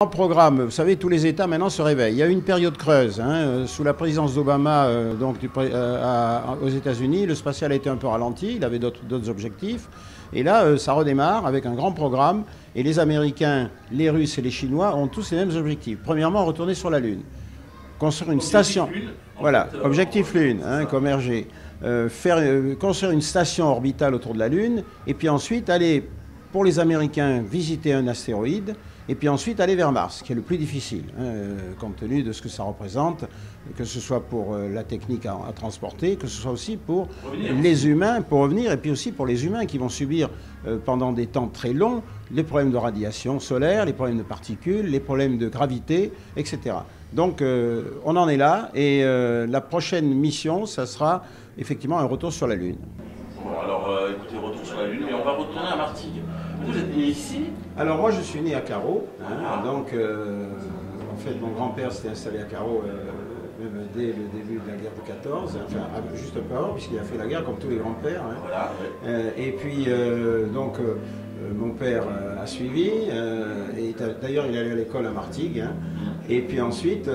En programme, vous savez, tous les États maintenant se réveillent. Il y a eu une période creuse. Sous la présidence d'Obama aux États-Unis, le spatial a été un peu ralenti, il avait d'autres objectifs. Et là, ça redémarre avec un grand programme. Et les Américains, les Russes et les Chinois ont tous les mêmes objectifs. Premièrement, retourner sur la Lune. Construire une station. Voilà, objectif Lune, comme RG. Construire une station orbitale autour de la Lune. Et puis ensuite, aller, pour les Américains, visiter un astéroïde. Et puis ensuite aller vers Mars, qui est le plus difficile, compte tenu de ce que ça représente, que ce soit pour la technique à transporter, que ce soit aussi pour les humains, pour revenir, et puis aussi pour les humains qui vont subir pendant des temps très longs les problèmes de radiation solaire, les problèmes de particules, les problèmes de gravité, etc. Donc on en est là, et la prochaine mission, ça sera effectivement un retour sur la Lune. Bon, alors écoutez, retour sur la Lune, mais on va retourner à Martigues. Vous êtes né ici? Alors moi je suis né à Carreau, donc en fait mon grand-père s'était installé à Carreau même dès le début de la guerre de 14, enfin juste un peu avant puisqu'il a fait la guerre comme tous les grands-pères. Voilà, ouais. Et puis mon père a suivi, et d'ailleurs il est allé à l'école à Martigues, et puis ensuite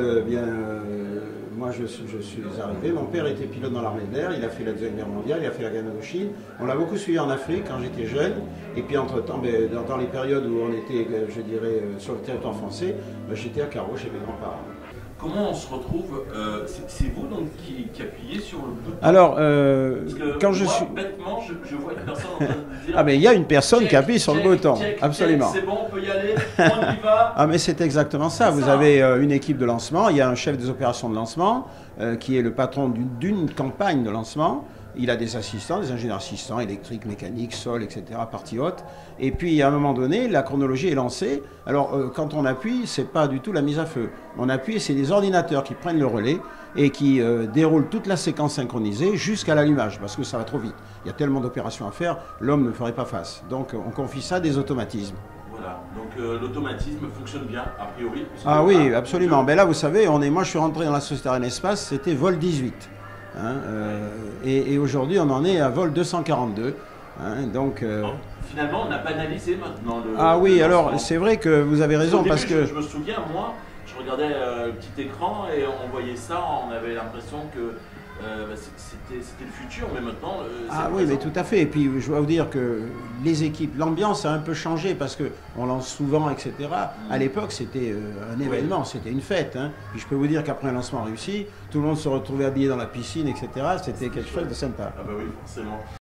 moi je suis arrivé, mon père était pilote dans l'armée de l'air, il a fait la Deuxième Guerre mondiale, il a fait la guerre d'Indochine. On l'a beaucoup suivi en Afrique quand j'étais jeune, et puis entre-temps, dans les périodes où on était, je dirais, sur le territoire français, j'étais à Carreau chez mes grands-parents. Comment on se retrouve? C'est vous donc qui appuyez sur le bouton? Alors, quand je suis bêtement, je vois une personne en train de dire. Ah mais il y a une personne qui appuie sur le bouton, absolument. C'est bon, on peut y aller, on y va. Ah mais c'est exactement ça. Vous avez une équipe de lancement, il y a un chef des opérations de lancement qui est le patron d'une campagne de lancement. Il a des assistants, des ingénieurs assistants, électriques, mécaniques, sol, etc., partie haute. Et puis, à un moment donné, la chronologie est lancée. Alors, quand on appuie, c'est pas du tout la mise à feu. On appuie, c'est des ordinateurs qui prennent le relais et qui déroulent toute la séquence synchronisée jusqu'à l'allumage, parce que ça va trop vite. Il y a tellement d'opérations à faire, l'homme ne ferait pas face. Donc, on confie ça à des automatismes. Voilà, donc l'automatisme fonctionne bien, a priori. Ah oui, absolument. Ben là, vous savez, moi je suis rentré dans la société Ariane Espace, c'était vol 18. Et aujourd'hui, on en est à vol 242. Donc, finalement, on a banalisé maintenant le. Ah oui, alors c'est vrai que vous avez raison parce que. Je me souviens, moi, je regardais le petit écran et on voyait ça, on avait l'impression que c'était le futur, mais maintenant. Ah oui, mais tout à fait. Et puis, je dois vous dire que les équipes, l'ambiance a un peu changé parce qu'on lance souvent, etc. À l'époque, c'était un événement, c'était une fête. Puis je peux vous dire qu'après un lancement réussi, tout le monde se retrouvait habillé dans la piscine, etc. C'était quelque chose de sympa. Ah bah oui, forcément.